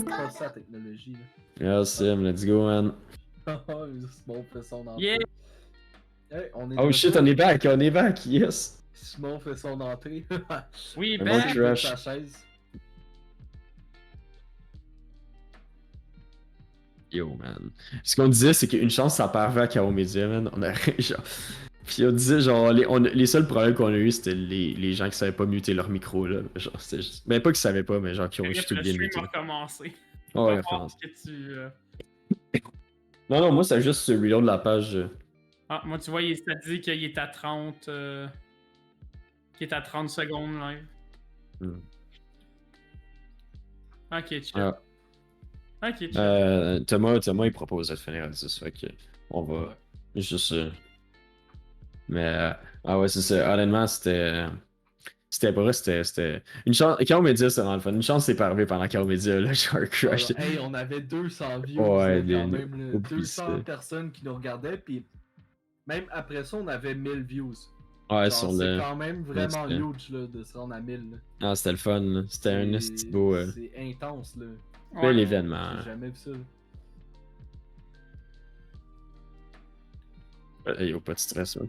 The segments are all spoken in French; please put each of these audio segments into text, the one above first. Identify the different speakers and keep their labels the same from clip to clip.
Speaker 1: Pas ça, la technologie.
Speaker 2: Yeah, Sim, let's go, man.
Speaker 1: Simon fait son entrée.
Speaker 3: Yeah!
Speaker 1: Hey, on est
Speaker 2: Oh
Speaker 1: de
Speaker 2: shit,
Speaker 1: retour.
Speaker 2: on est back, yes!
Speaker 1: Simon fait son entrée.
Speaker 3: Oui,
Speaker 2: Un
Speaker 3: ben,
Speaker 2: bon
Speaker 1: Sur
Speaker 2: crash.
Speaker 1: sa chaise.
Speaker 2: Yo, man. Ce qu'on disait, c'est qu'une chance, ça part à Chaos Media, man. On a genre. Puis on disait, genre, les seuls problèmes qu'on a eu, c'était les gens qui savaient pas muter leur micro, là. Genre, c'était juste. Ben, pas qu'ils savaient pas, mais genre, qui ont juste tout
Speaker 3: le
Speaker 2: bien
Speaker 3: stream
Speaker 2: muté.
Speaker 3: a recommencé.
Speaker 2: Oh,
Speaker 3: On
Speaker 2: ouais,
Speaker 3: va voir
Speaker 2: recommence.
Speaker 3: ce que tu...
Speaker 2: Non, moi, c'est juste ce reload de la page.
Speaker 3: Ah, moi, tu vois, ça dit qu'il est à 30... qu'il est à 30 secondes live. Ok, chill.
Speaker 2: Ah.
Speaker 3: Ok, chill.
Speaker 2: Thomas, il propose de finir à 10, fait que on va juste. Mais, ah ouais, c'est ça. Honnêtement, c'était pas vrai, c'était. Une chance. Chaos Media, c'était vraiment le fun. Une chance, c'est pas arrivé pendant Chaos Media, là, genre crush.
Speaker 1: Alors, hey, on avait 200 views
Speaker 2: Ouais,
Speaker 1: là, quand même. Là,
Speaker 2: oublie
Speaker 1: 200
Speaker 2: ça.
Speaker 1: personnes qui nous regardaient, puis même après ça, on avait 1000 views.
Speaker 2: Ouais,
Speaker 1: Genre,
Speaker 2: sur
Speaker 1: c'est
Speaker 2: le.
Speaker 1: quand même vraiment
Speaker 2: c'était-
Speaker 1: huge là, de se rendre à 1000. Là.
Speaker 2: Ah, c'était le fun, là. C'était un
Speaker 1: C'est-
Speaker 2: petit beau.
Speaker 1: C'est intense, là.
Speaker 2: Bel
Speaker 3: Ouais.
Speaker 2: événement.
Speaker 1: J'ai jamais vu ça.
Speaker 2: Yo, pas de stress, man.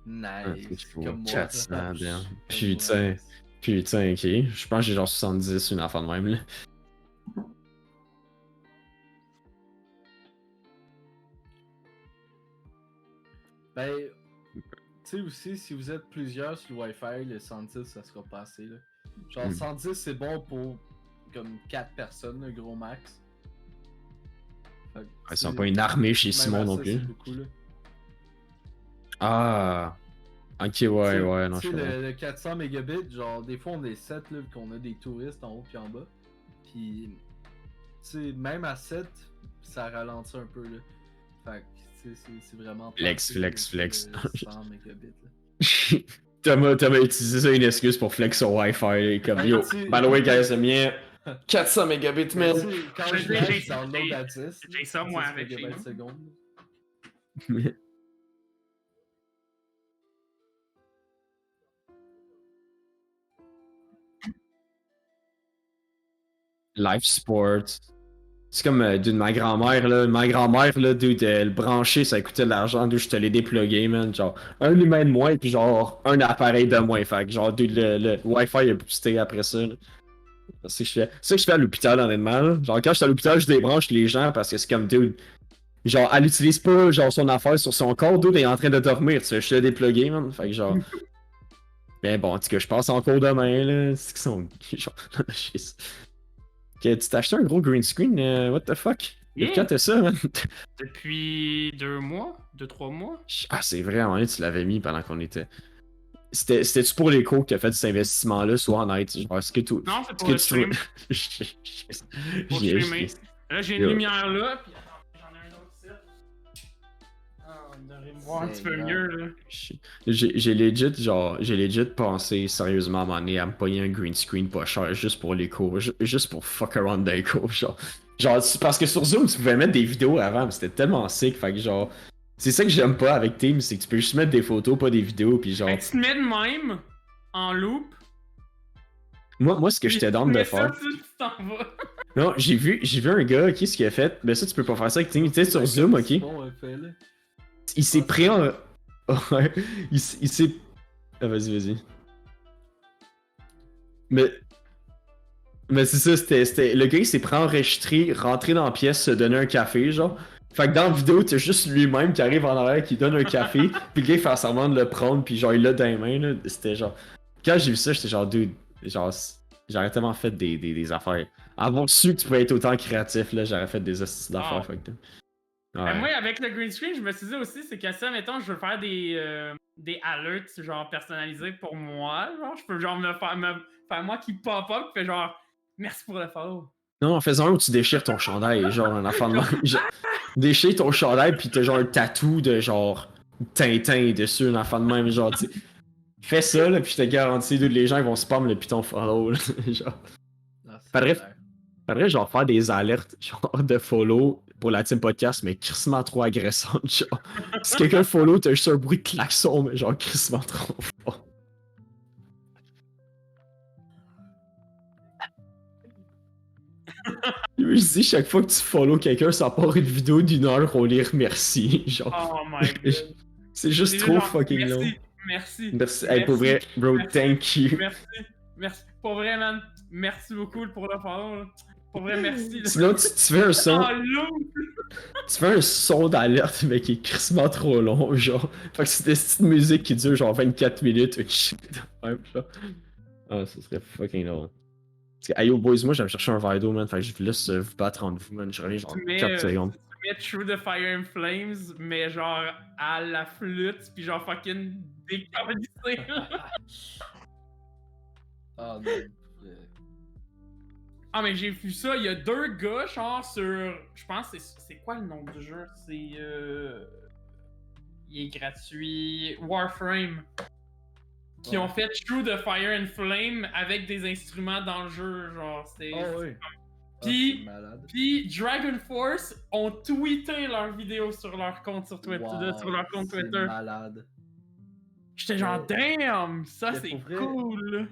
Speaker 1: Nice.
Speaker 2: Faut
Speaker 1: Comme moi.
Speaker 2: 400,
Speaker 1: Comme
Speaker 2: bien.
Speaker 1: moi,
Speaker 2: Putain.
Speaker 1: nice.
Speaker 2: Putain, ok. Je pense que j'ai genre 70, une affaire de même, là.
Speaker 1: Ben, tu sais aussi, si vous êtes plusieurs sur le Wi-Fi, le 110, ça sera pas assez, là. Genre, 110, c'est bon pour comme 4 personnes, le gros max. Fait que,
Speaker 2: Ils sont
Speaker 1: tu
Speaker 2: pas
Speaker 1: sais,
Speaker 2: une armée chez
Speaker 1: même
Speaker 2: Simon
Speaker 1: à
Speaker 2: non
Speaker 1: ça,
Speaker 2: plus.
Speaker 1: c'est beaucoup, là.
Speaker 2: Ah. Ok,
Speaker 1: Tu sais,
Speaker 2: ouais, non,
Speaker 1: tu
Speaker 2: je
Speaker 1: sais,
Speaker 2: comprends.
Speaker 1: le 400 mégabits, genre, des fois on est 7, là, vu qu'on a des touristes en haut puis en bas. Puis, tu sais, même à 7, ça ralentit un peu, là. Fait que, tu sais, c'est vraiment...
Speaker 2: Flex,
Speaker 1: pratique,
Speaker 2: flex,
Speaker 1: là,
Speaker 2: flex.
Speaker 1: le 100 mégabits, là.
Speaker 2: Thomas utilisé ça une excuse pour flex son Wi-Fi. Là, comme
Speaker 1: Ben,
Speaker 2: yo,
Speaker 1: tu sais-
Speaker 2: by the way, guys, le mien 400 mégabits,
Speaker 1: Mais
Speaker 2: man.
Speaker 1: tu sais, quand
Speaker 3: J'ai-
Speaker 1: je lâche,
Speaker 3: j'ai-
Speaker 1: je download à 10.
Speaker 3: j'ai ça, moi,
Speaker 1: 10
Speaker 3: avec chez
Speaker 1: mégabytes
Speaker 3: nous.
Speaker 1: seconde.
Speaker 2: Life support. C'est comme d'une ma grand-mère, là. Ma grand-mère, là, dude, le brancher, ça coûtait de l'argent, d'où je te l'ai déplugué, man. Genre, un humain de moins, puis genre, un appareil de moins. Fait que genre, dude, le Wi-Fi a boosté après ça, là. C'est ça que je fais à l'hôpital, honnêtement, là. Genre, quand je suis à l'hôpital, je débranche les gens parce que c'est comme, dude. Genre, elle utilise pas, genre, son affaire sur son corps, dude, elle est en train de dormir. Tu sais, je te l'ai déplugué, man. Fait que genre. Mais bon, en tout cas, je passe en cours demain, là. C'est qu'ils sont. Genre, Ok, tu t'as acheté un gros green screen, what the fuck? Depuis
Speaker 3: Yeah.
Speaker 2: quand t'as ça, man?
Speaker 3: Depuis 2 mois? 2-3 mois?
Speaker 2: Ah, c'est vrai, à un moment donné, tu l'avais mis pendant qu'on était. C'était-tu pour les cours que t'as fait cet investissement-là, soit honnête? Genre, est-ce que tout.
Speaker 3: Non, c'est
Speaker 2: Est-ce
Speaker 3: pour
Speaker 2: que
Speaker 3: le
Speaker 2: tu
Speaker 3: stream. Pour
Speaker 2: J'ai-
Speaker 3: streamer. Là, j'ai une
Speaker 2: Yo.
Speaker 3: lumière là, puis attends, j'en ai un autre ici. Ah, on devrait me voir un petit peu
Speaker 1: Seigneur.
Speaker 3: mieux, là.
Speaker 2: J'ai legit pensé sérieusement à un moment donné à me payer un green screen pas cher juste pour les cours, juste pour fuck around dans les cours, genre c'est parce que sur Zoom tu pouvais mettre des vidéos avant, mais c'était tellement sick, fait que genre, c'est ça que j'aime pas avec Teams, c'est que tu peux juste mettre des photos, pas des vidéos, puis genre,
Speaker 3: Fait que tu te mets de même, en loop.
Speaker 2: moi ce que
Speaker 3: puis
Speaker 2: j'étais
Speaker 3: tu
Speaker 2: down de
Speaker 3: mets ça
Speaker 2: faire,
Speaker 3: dessus, puis tu t'en vas.
Speaker 2: non, j'ai vu un gars, qui ce qu'il a fait, mais ça tu peux pas faire ça avec Teams, tu sais, sur Zoom, ok,
Speaker 1: Simon a fait, là.
Speaker 2: il s'est pris en... Ouais, il s'est... Ah, vas-y. Mais c'est ça, c'était... Le gars, il s'est préenregistré, rentré dans la pièce, se donner un café, genre. Fait que dans la vidéo, t'as juste lui-même qui arrive en arrière, qui donne un café, puis le gars, il fait semblant de le prendre, puis genre, il l'a dans les mains, là. C'était genre... Quand j'ai vu ça, j'étais genre, dude, genre, j'aurais tellement fait des affaires. Avoir su que tu pouvais être autant créatif, là, j'aurais fait des astuces d'affaires,
Speaker 3: Ah.
Speaker 2: fait que...
Speaker 3: Ben,
Speaker 2: Ouais.
Speaker 3: moi, avec le green screen, je me suis dit aussi, c'est que ça, mettons, je veux faire des alerts, genre, personnalisés pour moi. Genre, je peux, genre, me faire moi qui pop-up, qui fait genre, merci pour le follow.
Speaker 2: Non, en faisant un où tu déchires ton chandail, genre un enfant de même. Déchire ton chandail pis t'as genre un tatou de genre Tintin dessus, un enfant de même, genre tu sais. Fais ça là pis je te garantis, les gens ils vont spam le piton follow là, genre.
Speaker 1: Ah, c'est
Speaker 2: Faudrait,
Speaker 1: clair.
Speaker 2: faudrait genre faire des alertes genre de follow pour la team podcast mais crissement trop agressante, genre. Si quelqu'un follow, t'as juste un bruit de klaxon mais genre crissement trop fort. Je dis, chaque fois que tu follow quelqu'un, ça part une vidéo d'1 heure, on les remercie. Genre,
Speaker 3: Oh my god.
Speaker 2: c'est juste
Speaker 3: C'est
Speaker 2: trop
Speaker 3: genre,
Speaker 2: fucking long.
Speaker 3: Merci.
Speaker 2: Merci. Hey, pour vrai, bro,
Speaker 3: merci,
Speaker 2: thank you.
Speaker 3: Merci. Pour vrai, man. Merci beaucoup pour le follow. Là. Pour vrai, merci. Là.
Speaker 2: Sinon, tu fais un son.
Speaker 3: Oh, lourd.
Speaker 2: Tu fais un son d'alerte, mais qui est crissement trop long, genre. Fait que c'est des petites musiques qui durent genre 24 minutes, une shit de même, genre. Ah, ça serait fucking long. Parce que, hey yo, boys, moi, j'aime chercher un verre d'eau, man. Fait que je vous laisse vous battre entre vous, man. Je reviens genre 4 secondes.
Speaker 3: Tu mets Through the Fire and Flames, mais genre à la flûte, pis genre fucking décalissé.
Speaker 1: Ah non.
Speaker 3: Ah, mais j'ai vu ça, il y a 2 gars, genre, sur. Je pense que c'est quoi le nom du jeu? C'est. Il est gratuit. Warframe. Qui ont fait Through the Fire and Flame avec des instruments dans le jeu, genre, c'est.
Speaker 1: Oh oui.
Speaker 3: Puis Dragon Force ont tweeté leurs vidéos sur leur compte sur Twitter.
Speaker 1: Wow,
Speaker 3: sur leur compte Twitter.
Speaker 1: Malade.
Speaker 3: J'étais genre, damn! Ça,
Speaker 1: Mais
Speaker 3: c'est
Speaker 1: pour vrai,
Speaker 3: cool!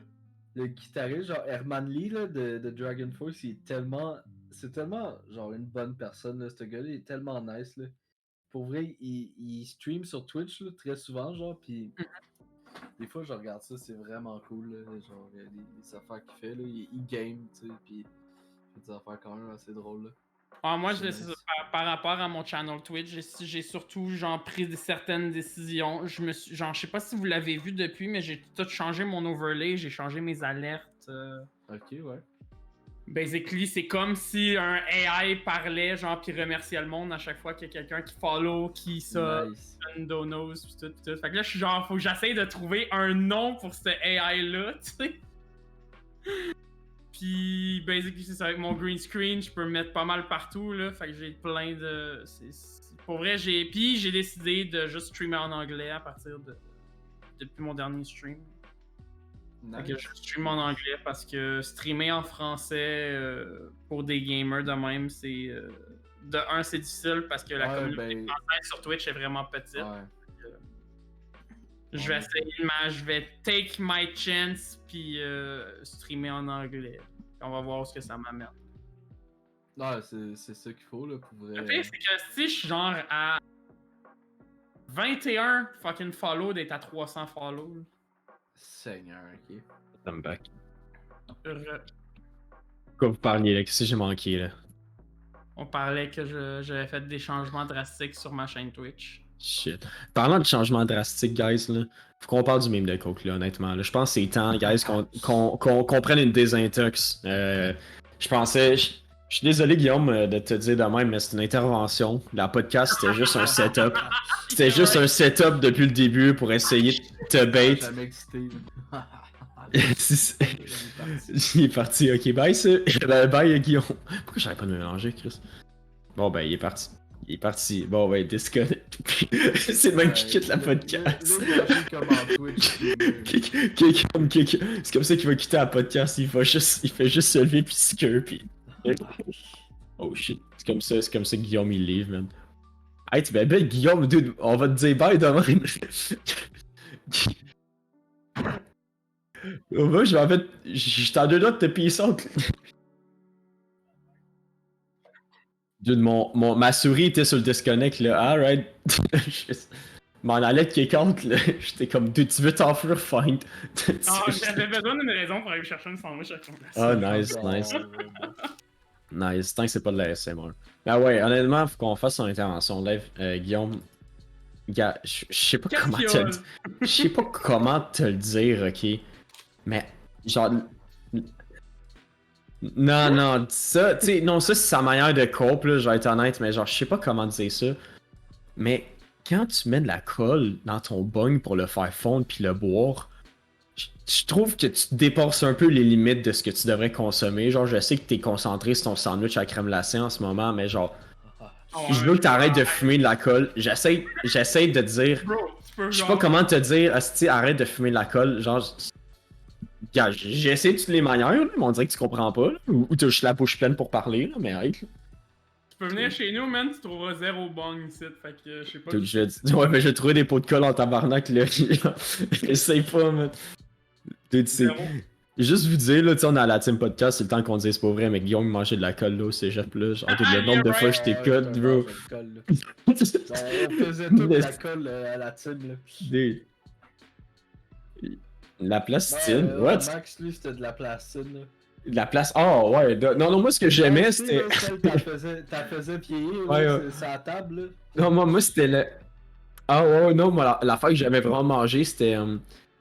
Speaker 1: Le guitariste, genre Herman Lee là, de Dragon Force, il est tellement. C'est tellement genre une bonne personne, là, ce gars-là, il est tellement nice. Là. Pour vrai, il stream sur Twitch là, très souvent, genre, pis des fois je regarde ça, c'est vraiment cool. Là, genre, les affaires qu'il fait, là, il game, tu sais, pis il fait des affaires quand même assez drôles. Là.
Speaker 3: Ah, moi,
Speaker 1: C'est
Speaker 3: c'est
Speaker 1: nice.
Speaker 3: par rapport à mon channel Twitch, j'ai surtout genre pris certaines décisions. Genre, je sais pas si vous l'avez vu depuis, mais j'ai tout changé mon overlay, j'ai changé mes alertes.
Speaker 1: Ok, ouais.
Speaker 3: Basically, c'est comme si un AI parlait, genre, puis remerciait le monde à chaque fois qu'il y a quelqu'un qui follow, qui ça,
Speaker 1: Nice.
Speaker 3: donos, pis tout, pis tout. Fait que là, je suis genre, faut que j'essaye de trouver un nom pour ce AI-là, tu sais. Puis, basically, c'est ça, avec mon green screen, je peux me mettre pas mal partout, là. Fait que j'ai plein de. Pour vrai, puis j'ai décidé de juste streamer en anglais à partir de. Depuis mon dernier stream.
Speaker 1: Nice.
Speaker 3: Fait que je stream en anglais parce que streamer en français pour des gamers de même, c'est. De un, c'est difficile parce que la communauté française sur Twitch est vraiment petite.
Speaker 1: Ouais.
Speaker 3: Je vais essayer, je vais take my chance puis streamer en anglais. On va voir ce que ça m'amène.
Speaker 1: Non, c'est ça qu'il faut là pour vrai.
Speaker 3: Le pire, c'est que si je suis genre à 21 fucking follow d'être à 300 follow. Là.
Speaker 1: Seigneur, ok.
Speaker 2: I'm back.
Speaker 3: Heureux.
Speaker 2: Quoi vous parliez là? Qu'est-ce que j'ai manqué là?
Speaker 3: On parlait que j'avais fait des changements drastiques sur ma chaîne Twitch.
Speaker 2: Shit. Parlant de changements drastiques, guys, là, faut qu'on parle du meme de Coke, là, honnêtement. Là. Je pense que c'est temps, guys, qu'on prenne une désintox. Je pensais. Je suis désolé, Guillaume, de te dire de même, mais c'est une intervention. La podcast, c'était juste un setup. C'était juste un setup depuis le début pour essayer de te bait.
Speaker 1: Jamais excité.
Speaker 2: Il est parti, ok, bye, bye, Guillaume. Pourquoi j'arrête pas de me mélanger, Chris? Bon, ben, il est parti. Il est parti. Bon, ben, disconnect. C'est le même qui quitte la podcast. C'est comme ça qu'il va quitter la podcast. Il fait juste se lever puis se puis. Oh shit. C'est comme ça que Guillaume il livre, man. Hey, tu ben Guillaume, dude, on va te dire bye demain. Moi, je vais en fait. J'étais en deux doigts de te pisser. Dude, ma souris était sur le disconnect, là. Alright. M'en allait de kick-out, là. J'étais comme, dude, tu veux t'enfuir, find.
Speaker 3: J'avais besoin d'une raison pour aller chercher une sandwich à ton place.
Speaker 2: Ah, nice. Nice, tant que c'est pas de la SMR. Ah ouais, honnêtement, faut qu'on fasse son intervention live. Guillaume, gars, je sais pas comment te le dire. Je sais pas comment te le dire, ok? Mais, genre. Non, ça, tu sais, non, ça c'est sa manière de cope, là, je vais être honnête, mais genre, je sais pas comment dire ça. Mais, quand tu mets de la colle dans ton bong pour le faire fondre puis le boire, je trouve que tu dépasses un peu les limites de ce que tu devrais consommer. Genre, je sais que t'es concentré sur ton sandwich à crème glacée en ce moment, mais genre, je veux que t'arrêtes de fumer de la colle. J'essaie de te dire, je sais pas comment te dire, asti, arrête de fumer de la colle. Genre, gars, j'ai essayé de toutes les manières, là, mais on dirait que tu comprends pas, là, ou t'as juste la bouche pleine pour parler, là, mais arrête. Là.
Speaker 3: Tu peux venir chez nous, man, tu trouveras zéro bong ici, fait que je sais pas.
Speaker 2: Ouais, mais j'ai trouvé des pots de colle en tabarnak, là. Essaye pas, man. Dude, Juste vous dire, là, tu sais, on est à la team podcast, c'est le temps qu'on dise c'est pas vrai, mais Guillaume mangeait de la colle, là, au cégep, là. Genre, le nombre de fois que je t'ai cut, bro.
Speaker 1: On faisait toute la colle à la team, là.
Speaker 2: La plastine, what?
Speaker 1: Max, lui, c'était de la plastine, là.
Speaker 2: De la place. Oh, ouais. Non, moi, ce que j'aimais, c'était.
Speaker 1: T'as faisait vieillir,
Speaker 2: Ouais,
Speaker 1: là,
Speaker 2: ouais.
Speaker 1: c'est à la table, là.
Speaker 2: Non, moi, c'était le. Ah, ouais, non, moi, l'affaire que j'avais vraiment mangé, c'était.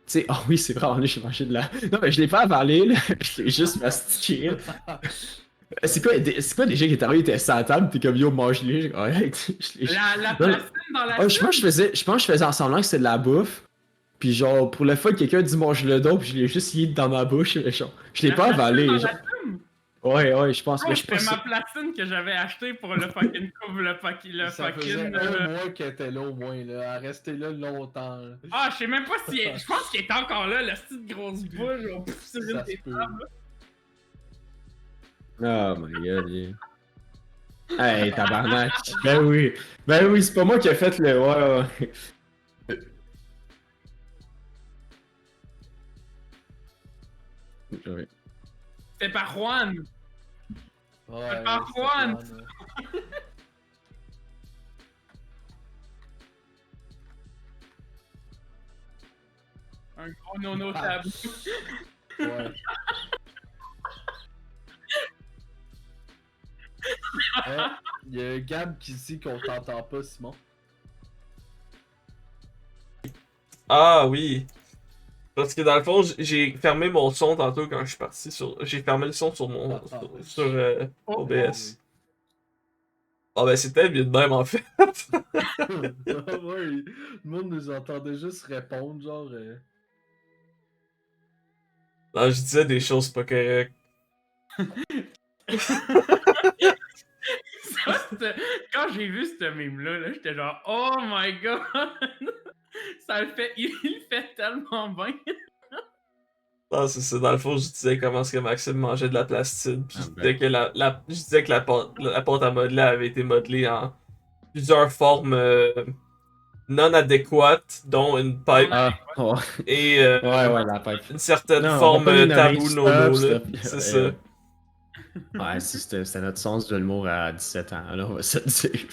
Speaker 2: Tu sais, ah oui, c'est vrai, j'ai mangé de la. Non, mais je l'ai pas avalé, là. Je l'ai juste mastiqué, là. C'est quoi déjà qui est arrivé, il était sur la table, t'es comme yo, mange-les. J'ai correct.
Speaker 3: La
Speaker 2: Non, non.
Speaker 3: plastine dans la
Speaker 2: Ah, je pense que je faisais en semblant que c'était de la bouffe. Puis genre, pour le fois, quelqu'un dit mange le dos, puis je l'ai juste yé dans ma bouche. Genre, je l'ai
Speaker 3: La
Speaker 2: pas
Speaker 3: plastine
Speaker 2: avalé.
Speaker 3: dans
Speaker 2: Genre.
Speaker 3: la team?
Speaker 2: Ouais, je pense.
Speaker 3: Bro,
Speaker 2: Mais je
Speaker 3: c'était
Speaker 2: pense.
Speaker 3: ma plastine que j'avais acheté pour le fucking couple, le
Speaker 1: Ça faisait
Speaker 3: fucking.
Speaker 1: un mois qu'elle était là, au moins, là. Elle restait là longtemps, là.
Speaker 3: Ah, je sais même pas si. Je pense qu'il est encore là, la petite grosse bouche, genre, pff, sur une
Speaker 1: Ça se
Speaker 3: des
Speaker 1: peut.
Speaker 3: tables.
Speaker 2: Oh my god, yeah. Hey, tabarnak. Ben oui, c'est pas moi qui ai fait le. Ouais. Ouais.
Speaker 3: C'était par Juan.
Speaker 1: Ouais,
Speaker 3: par
Speaker 1: c'était
Speaker 3: Juan.
Speaker 1: fun, là.
Speaker 3: Un gros nono tabou.
Speaker 1: Ouais. Il y a Gab qui dit qu'on t'entend pas, Simon.
Speaker 4: Ah oui. Parce que dans le fond, j'ai fermé mon son tantôt quand je suis parti sur. J'ai fermé le son sur mon. sur OBS. Ah ben c'était bien de même en fait.
Speaker 1: Ouais, le monde nous entendait juste répondre, genre.
Speaker 4: Non, je disais des choses pas correctes.
Speaker 3: Quand j'ai vu ce meme-là, là, j'étais genre, oh my god! Ça le fait, il fait tellement bien.
Speaker 4: Non, c'est ça. Dans le fond, je disais comment est-ce que Maxime mangeait de la plastine. Puis
Speaker 2: Ah,
Speaker 4: je disais que je disais que la pâte à modeler avait été modelée en plusieurs formes non adéquates, dont une pipe
Speaker 2: Ah, ouais.
Speaker 4: et
Speaker 2: Ouais, la pipe.
Speaker 4: une certaine
Speaker 2: Non, on
Speaker 4: forme
Speaker 2: va pas les nommer,
Speaker 4: tabou
Speaker 2: stop,
Speaker 4: nono, là.
Speaker 2: stop.
Speaker 4: C'est
Speaker 2: Ouais,
Speaker 4: ça.
Speaker 2: Ouais, c'était notre sens de l'humour à 17 ans, là, on va se le dire.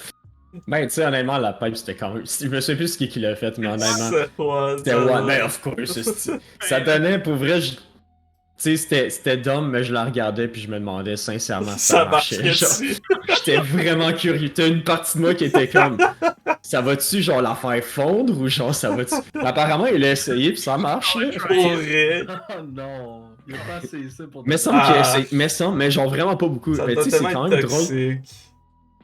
Speaker 2: Ben, tu sais, honnêtement, la pipe, c'était quand même. Je me souviens plus ce qui l'a fait, mais honnêtement. C'était one. Ben, of course. Ça donnait, pour vrai, tu sais, c'était dumb, mais je la regardais puis je me demandais sincèrement si ça marchait. Genre, j'étais vraiment curieux. T'as une partie de moi qui était comme, ça va-tu genre la faire fondre ou genre ça va-tu. Apparemment, il a essayé puis ça marche. Là.
Speaker 4: Pour vrai.
Speaker 1: Oh non, il a pas essayé ça pour
Speaker 2: Mais semble qu'il a essayé, mais genre vraiment pas beaucoup.
Speaker 4: Ça
Speaker 2: Mais
Speaker 4: doit
Speaker 2: tu sais, c'est
Speaker 4: tellement
Speaker 2: quand
Speaker 4: être
Speaker 2: même drôle.
Speaker 4: toxique.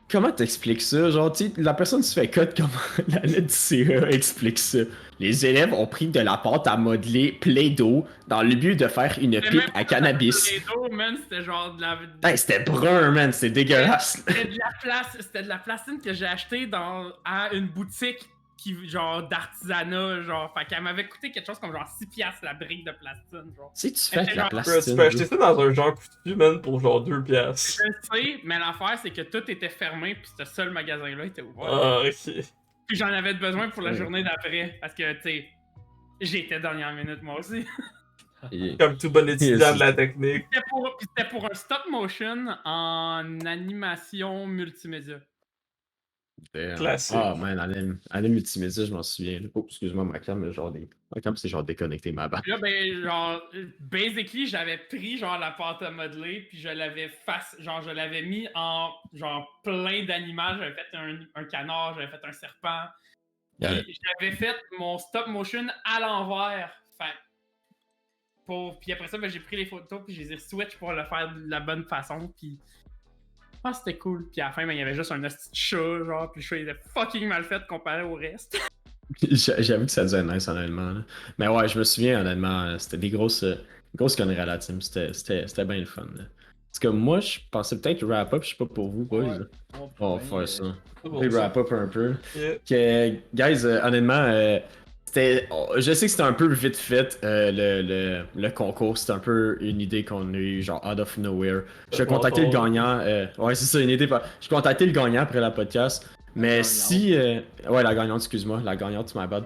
Speaker 2: Comment t'expliques ça? Genre, tu sais, la personne se fait cut, comment la lettre du CA explique ça? Les élèves ont pris de la pâte à modeler Play-Doh dans le but de faire une pipe à cannabis.
Speaker 3: Les dos, man, c'était genre de la.
Speaker 2: Hey, c'était brun, man, c'était dégueulasse.
Speaker 3: C'était de la plastine que j'ai acheté à une boutique genre d'artisanat, genre. Fait qu'elle m'avait coûté quelque chose comme genre 6$ la brique de plastine, genre.
Speaker 2: Tu sais, tu fais avec la
Speaker 4: Tu
Speaker 2: plastine.
Speaker 4: peux acheter ça dans un genre coutu, man, pour genre 2$.
Speaker 3: Je sais, mais l'affaire, c'est que tout était fermé, puis ce seul magasin-là était ouvert.
Speaker 4: Ah, ok.
Speaker 3: Puis j'en avais besoin pour la
Speaker 2: Ouais.
Speaker 3: journée d'après, parce que, tu sais, j'étais dernière minute, moi aussi.
Speaker 4: Comme tout bon étudiant de la technique.
Speaker 3: C'était pour un stop motion en animation multimédia.
Speaker 4: Classique.
Speaker 2: Ah, man, anime multimédia, je m'en souviens. Oh, excuse-moi, ma cam, mais genre ma cam, c'est genre déconnecté ma barre.
Speaker 3: Puis là, ben, genre, basically, j'avais pris, genre, la pâte à modeler, puis je l'avais mis en, genre, plein d'animal. J'avais fait un canard, j'avais fait un serpent. Puis j'avais fait mon stop motion à l'envers. Puis après ça, ben, j'ai pris les photos, puis je les ai switch pour le faire de la bonne façon, puis... Ah, c'était cool. Puis à la fin, ben, il y avait juste un petit chat, genre, puis le chat, il était fucking mal fait comparé au reste.
Speaker 2: J'avoue que ça devait être nice, honnêtement. Là. Mais ouais, je me souviens, honnêtement, c'était des grosses conneries à la team. C'était bien le fun. Là. Parce que moi, je pensais peut-être wrap-up, je sais pas pour vous, boys.
Speaker 1: Ouais.
Speaker 2: On va faire ça.
Speaker 4: Bon,
Speaker 2: Et
Speaker 4: ça.
Speaker 2: wrap-up un peu.
Speaker 4: Yeah.
Speaker 2: Que, guys, honnêtement, je sais que c'était un peu vite fait le concours. C'était un peu une idée qu'on a eu, genre out of nowhere. J'ai contacté le gagnant. Ouais, c'est ça, une idée. J'ai contacté le gagnant après la podcast. Mais
Speaker 1: gagnante.
Speaker 2: si. Ouais, la gagnante, excuse-moi. La gagnante, my bad.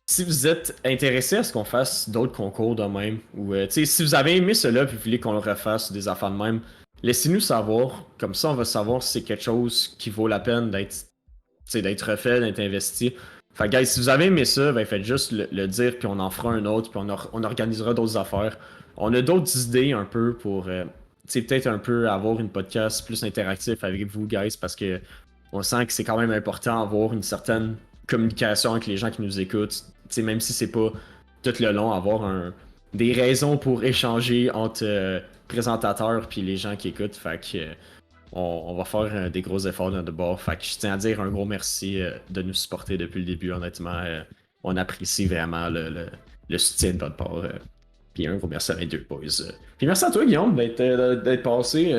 Speaker 2: si vous êtes intéressé à ce qu'on fasse d'autres concours de même, ou si vous avez aimé cela puis vous voulez qu'on le refasse ou des affaires de même, laissez-nous savoir. Comme ça, on va savoir si c'est quelque chose qui vaut la peine d'être refait, d'être investi. Fait guys, si vous avez aimé ça, ben faites juste le dire, puis on en fera un autre, puis on organisera d'autres affaires. On a d'autres idées un peu pour peut-être un peu avoir une podcast plus interactif avec vous, guys, parce que on sent que c'est quand même important d'avoir une certaine communication avec les gens qui nous écoutent. Même si c'est pas tout le long, avoir des raisons pour échanger entre présentateurs puis les gens qui écoutent. Fait que on va faire des gros efforts dans le bord. Fait que je tiens à dire un gros merci de nous supporter depuis le début. Honnêtement, on apprécie vraiment le soutien de votre part. Puis un gros merci à mes deux boys. Puis merci à toi, Guillaume, d'être passé.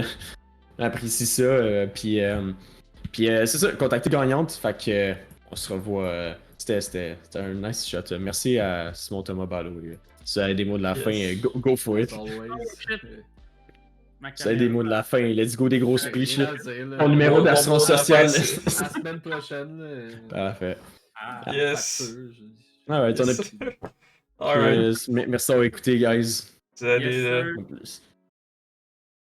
Speaker 2: J'apprécie ça. Puis c'est ça, contactez gagnante. Fait que on se revoit. C'était un nice shot. Merci à Simon Thomas Balo. Si vous avez des mots de la fin, go for it.
Speaker 1: As always.
Speaker 3: Ma
Speaker 2: Si vous avez des mots de la fin, let's go des gros
Speaker 1: Ouais,
Speaker 2: speeches.
Speaker 1: rien
Speaker 2: Là.
Speaker 1: à dire, là.
Speaker 2: Ton numéro
Speaker 4: Mon
Speaker 2: d'assurance
Speaker 4: mot de la
Speaker 2: sociale.
Speaker 4: fin,
Speaker 1: La semaine prochaine, là,
Speaker 2: Parfait.
Speaker 3: Ah,
Speaker 4: Yes.
Speaker 1: facture,
Speaker 2: Ah ouais, t'en as
Speaker 4: Yes. Alright.
Speaker 2: Merci d'avoir écouté, guys.
Speaker 4: Salut,
Speaker 3: yes,
Speaker 4: là.
Speaker 3: sir.
Speaker 2: En plus.